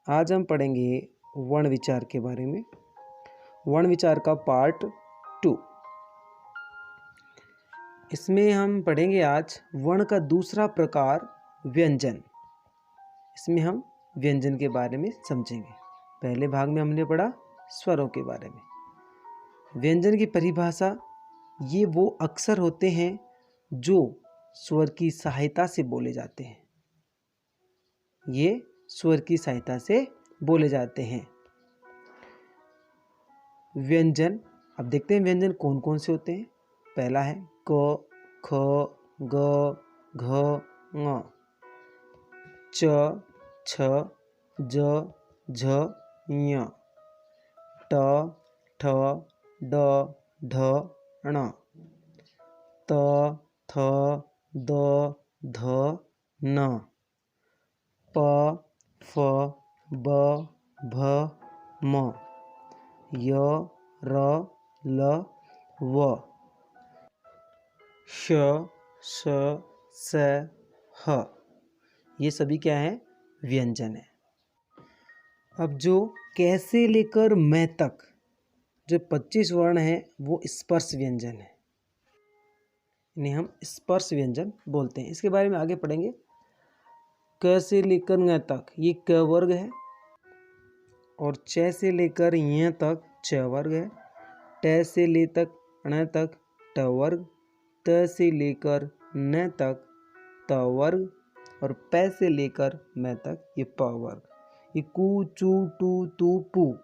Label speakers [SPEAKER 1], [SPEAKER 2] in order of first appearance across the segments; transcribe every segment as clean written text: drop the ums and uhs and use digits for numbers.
[SPEAKER 1] आज हम पढ़ेंगे वर्ण विचार के बारे में। वर्ण विचार का पार्ट 2। इसमें हम पढ़ेंगे आज वर्ण का दूसरा प्रकार व्यंजन। इसमें हम व्यंजन के बारे में समझेंगे। पहले भाग में हमने पढ़ा स्वरों के बारे में। व्यंजन की परिभाषा, ये वो अक्षर होते हैं जो स्वर की सहायता से बोले जाते हैं। ये स्वर की सहायता से बोले जाते हैं। व्यंजन, अब देखते हैं व्यंजन कौन कौन से होते हैं। पहला है क, ख, ग, घ, ङ, च, छ, ज, झ, ञ, ट, ठ, ड, ढ, ण, त, थ, द, ध, न, प, फ, ब, भ, म, य, र, ल, व, श, श, स, ह। ये सभी क्या है? व्यंजन है। अब जो क से लेकर मैं तक जो 25 वर्ण है वो स्पर्श व्यंजन है। इन्हें हम स्पर्श व्यंजन बोलते हैं। इसके बारे में आगे पढ़ेंगे। क से लेकर ङ तक ये क वर्ग है, और च से लेकर य तक च वर्ग है, ट से ले तक ण तक ट वर्ग, त से लेकर न तक त वर्ग, और प से लेकर मैं तक ये प वर्ग। ये कु चु टू तू पू,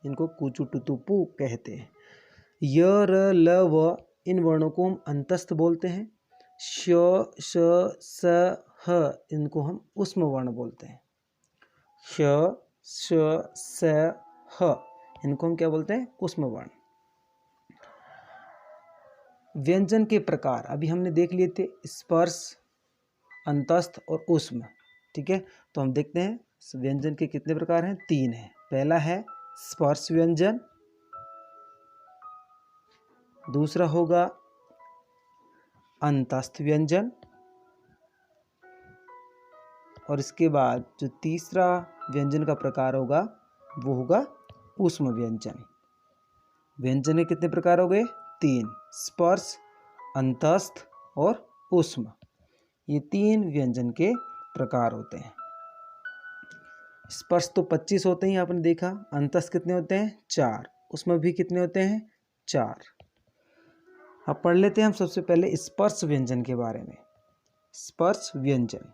[SPEAKER 1] इनको कु चु टू तू पू कहते हैं। य र ल व, इन वर्णों को हम अंतस्थ बोलते हैं। श श स ह, इनको हम ऊष्म वर्ण बोलते हैं। श श स ह, इनको हम क्या बोलते हैं? ऊष्म वर्ण। व्यंजन के प्रकार अभी हमने देख लिए थे, स्पर्श, अंतस्थ और ऊष्म। ठीक है, तो हम देखते हैं व्यंजन के कितने प्रकार हैं? 3 हैं। पहला है स्पर्श व्यंजन, दूसरा होगा अंतस्थ व्यंजन, और इसके बाद जो तीसरा व्यंजन का प्रकार होगा वो होगा ऊष्म व्यंजन। व्यंजन के कितने प्रकार हो गए? 3, स्पर्श, अंतस्थ और ऊष्म। ये 3 व्यंजन के प्रकार होते हैं। स्पर्श तो 25 होते हैं, आपने देखा। अंतस्थ कितने होते हैं? 4। ऊष्म भी कितने होते हैं? 4। अब पढ़ लेते हैं हम सबसे पहले स्पर्श व्यंजन के बारे में। स्पर्श व्यंजन,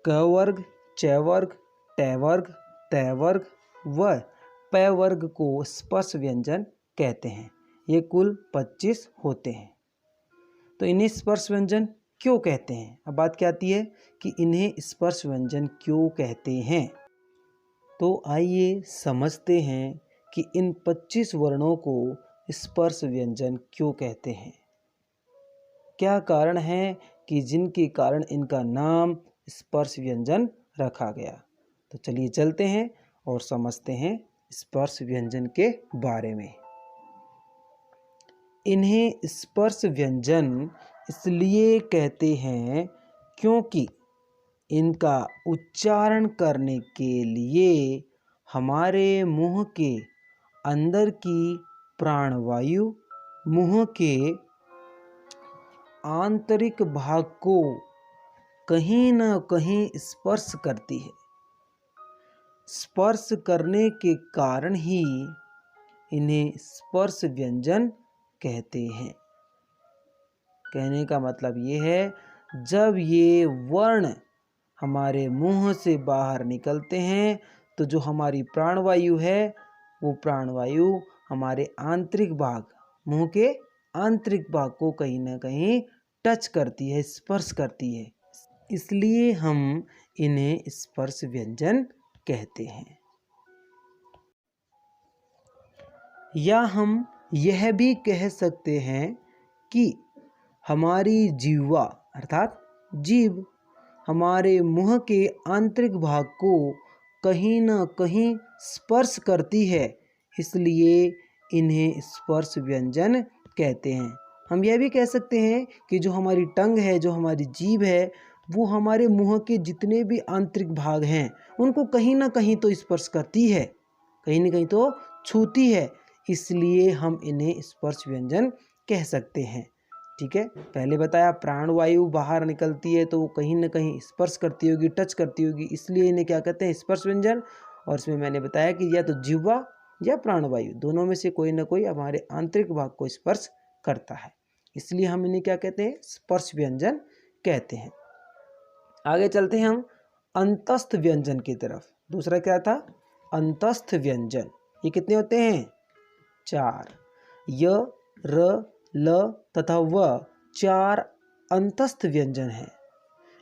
[SPEAKER 1] क वर्ग, च वर्ग, ट वर्ग, त वर्ग व प वर्ग को स्पर्श व्यंजन कहते हैं। ये कुल 25 होते हैं। तो इन्हें स्पर्श व्यंजन क्यों कहते हैं? अब बात क्या आती है कि इन्हें स्पर्श व्यंजन क्यों कहते हैं। तो आइए समझते हैं कि इन 25 वर्णों को स्पर्श व्यंजन क्यों कहते हैं। क्या कारण है कि जिनके कारण इनका नाम स्पर्श व्यंजन रखा गया। तो चलिए चलते हैं और समझते हैं स्पर्श व्यंजन के बारे में। इन्हें स्पर्श व्यंजन इसलिए कहते हैं क्योंकि इनका उच्चारण करने के लिए हमारे मुंह के अंदर की प्राणवायु मुंह के आंतरिक भाग को कहीं न कहीं स्पर्श करती है। स्पर्श करने के कारण ही इन्हें स्पर्श व्यंजन कहते हैं। कहने का मतलब ये है, जब ये वर्ण हमारे मुंह से बाहर निकलते हैं तो जो हमारी प्राणवायु है वो प्राणवायु हमारे आंतरिक भाग, मुंह के आंतरिक भाग को कहीं ना कहीं टच करती है, स्पर्श करती है। इसलिए हम इन्हें स्पर्श व्यंजन कहते हैं। या हम यह भी कह सकते हैं कि हमारी जीवा अर्थात जीभ हमारे मुंह के आंतरिक भाग को कहीं ना कहीं स्पर्श करती है, इसलिए इन्हें स्पर्श व्यंजन कहते हैं। हम यह भी कह सकते हैं कि जो हमारी टंग है, जो हमारी जीभ है, वो हमारे मुंह के जितने भी आंतरिक भाग हैं उनको कहीं ना कहीं तो स्पर्श करती है, कहीं ना कहीं तो छूती है, इसलिए हम इन्हें स्पर्श व्यंजन कह सकते हैं। ठीक है, पहले बताया प्राणवायु बाहर निकलती है तो वो कहीं ना कहीं स्पर्श करती होगी, टच करती होगी, इसलिए इन्हें क्या कहते हैं, स्पर्श व्यंजन। और इसमें मैंने बताया कि या तो जिह्वा या प्राणवायु दोनों में से कोई ना कोई हमारे आंतरिक भाग को स्पर्श करता है, इसलिए हम इन्हें क्या कहते हैं, स्पर्श व्यंजन कहते हैं। आगे चलते हैं हम अंतस्थ व्यंजन की तरफ। दूसरा क्या था, अंतस्थ व्यंजन। ये कितने होते हैं, 4। य, र, ल तथा व 4 अंतस्थ व्यंजन हैं।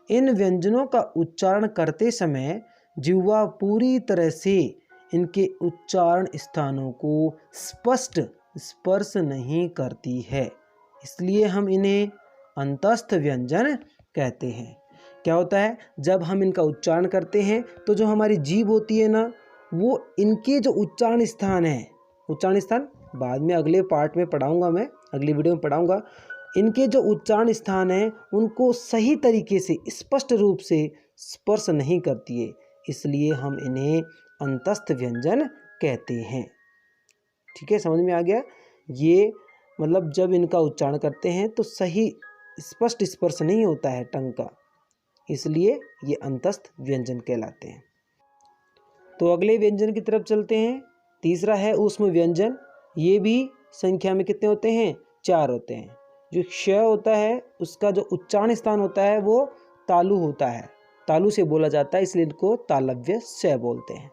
[SPEAKER 1] इन व्यंजनों का उच्चारण करते समय जिह्वा पूरी तरह से इनके उच्चारण स्थानों को स्पष्ट स्पर्श नहीं करती है, इसलिए हम इन्हें अंतस्थ व्यंजन कहते हैं। क्या होता है, जब हम इनका उच्चारण करते हैं तो जो हमारी जीभ होती है ना, वो इनके जो उच्चारण स्थान है, उच्चारण स्थान बाद में अगले पार्ट में पढ़ाऊंगा, मैं अगली वीडियो में पढ़ाऊंगा, इनके जो उच्चारण स्थान हैं उनको सही तरीके से स्पष्ट रूप से स्पर्श नहीं करती है, इसलिए हम इन्हें अंतस्थ व्यंजन कहते हैं। ठीक है, समझ में आ गया। ये मतलब जब इनका उच्चारण करते हैं तो सही स्पष्ट स्पर्श नहीं होता है टंग का, इसलिए ये अंतस्थ व्यंजन कहलाते हैं। तो अगले व्यंजन की तरफ चलते हैं। तीसरा है ऊष्म व्यंजन। ये भी संख्या में कितने होते हैं, 4 होते हैं। जो श होता है उसका जो उच्चारण स्थान होता है वो तालु होता है, तालु से बोला जाता है, इसलिए इनको तालव्य श बोलते हैं।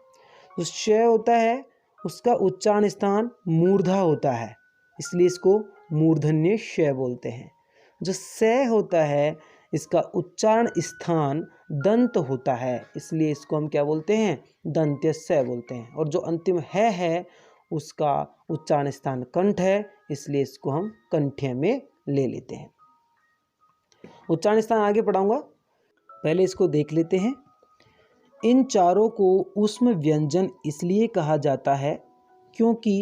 [SPEAKER 1] जो श होता है उसका उच्चारण स्थान मूर्धा होता है, इसलिए इसको मूर्धन्य श बोलते हैं। जो स होता है इसका उच्चारण स्थान दंत होता है, इसलिए इसको हम क्या बोलते हैं, दंत्य स बोलते हैं। और जो अंतिम है उसका उच्चारण स्थान कंठ है, इसलिए इसको हम कंठ्य में ले लेते हैं। उच्चारण स्थान आगे पढ़ाऊंगा, पहले इसको देख लेते हैं। इन चारों को ऊष्म व्यंजन इसलिए कहा जाता है क्योंकि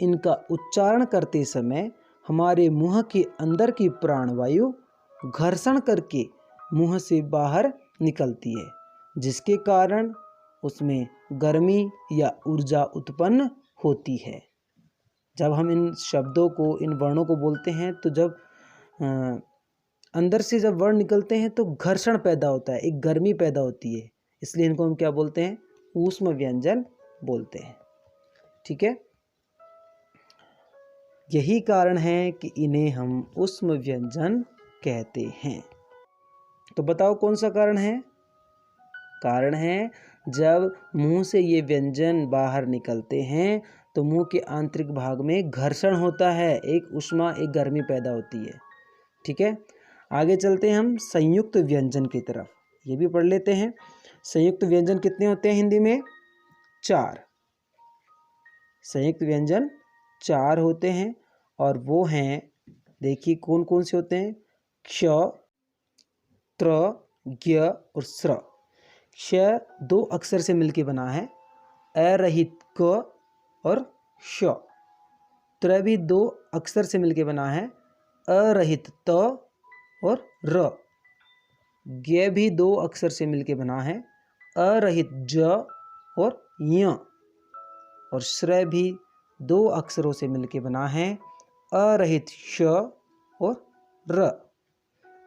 [SPEAKER 1] इनका उच्चारण करते समय हमारे मुंह के अंदर की प्राणवायु घर्षण करके मुंह से बाहर निकलती है, जिसके कारण उसमें गर्मी या ऊर्जा उत्पन्न होती है। जब हम इन शब्दों को, इन वर्णों को बोलते हैं तो जब अंदर से जब वर्ण निकलते हैं तो घर्षण पैदा होता है, एक गर्मी पैदा होती है, इसलिए इनको हम क्या बोलते हैं, ऊष्म व्यंजन बोलते हैं। ठीक है, यही कारण है कि इन्हें हम ऊष्म व्यंजन कहते हैं। तो बताओ कौन सा कारण है। कारण है जब मुंह से ये व्यंजन बाहर निकलते हैं तो मुंह के आंतरिक भाग में घर्षण होता है, एक ऊष्मा, एक गर्मी पैदा होती है। ठीक है, आगे चलते हैं हम संयुक्त व्यंजन की तरफ, ये भी पढ़ लेते हैं। संयुक्त व्यंजन कितने होते हैं हिंदी में, 4। संयुक्त व्यंजन 4 होते हैं और वो हैं, देखिए कौन कौन से होते हैं, क्ष, त्र, ज्ञ और स्र। क्ष 2 अक्षर से मिलके बना है, अ रहित क और श। त्र भी 2 अक्षर से मिलके बना है, अ रहित त और र। ज्ञ भी 2 अक्षर से मिलके बना है, अ रहित ज और य। और श्र भी 2 अक्षरों से मिलके बना है, अरहित श और र।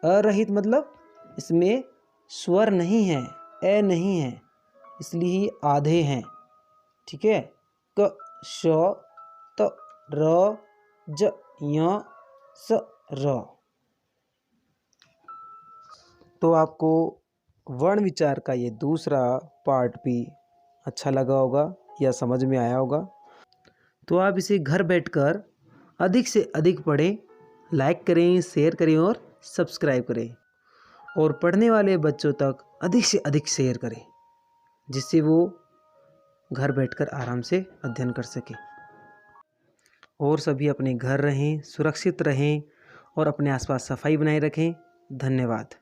[SPEAKER 1] अरहित मतलब इसमें स्वर नहीं है, ए नहीं है, इसलिए ही आधे हैं। ठीक है, क श त र ज य स र। तो आपको वर्ण विचार का ये दूसरा पार्ट भी अच्छा लगा होगा या समझ में आया होगा। तो आप इसे घर बैठकर अधिक से अधिक पढ़ें, लाइक करें, शेयर करें और सब्सक्राइब करें, और पढ़ने वाले बच्चों तक अधिक से अधिक शेयर करें, जिससे वो घर बैठकर आराम से अध्ययन कर सकें। और सभी अपने घर रहें, सुरक्षित रहें और अपने आसपास सफाई बनाए रखें। धन्यवाद।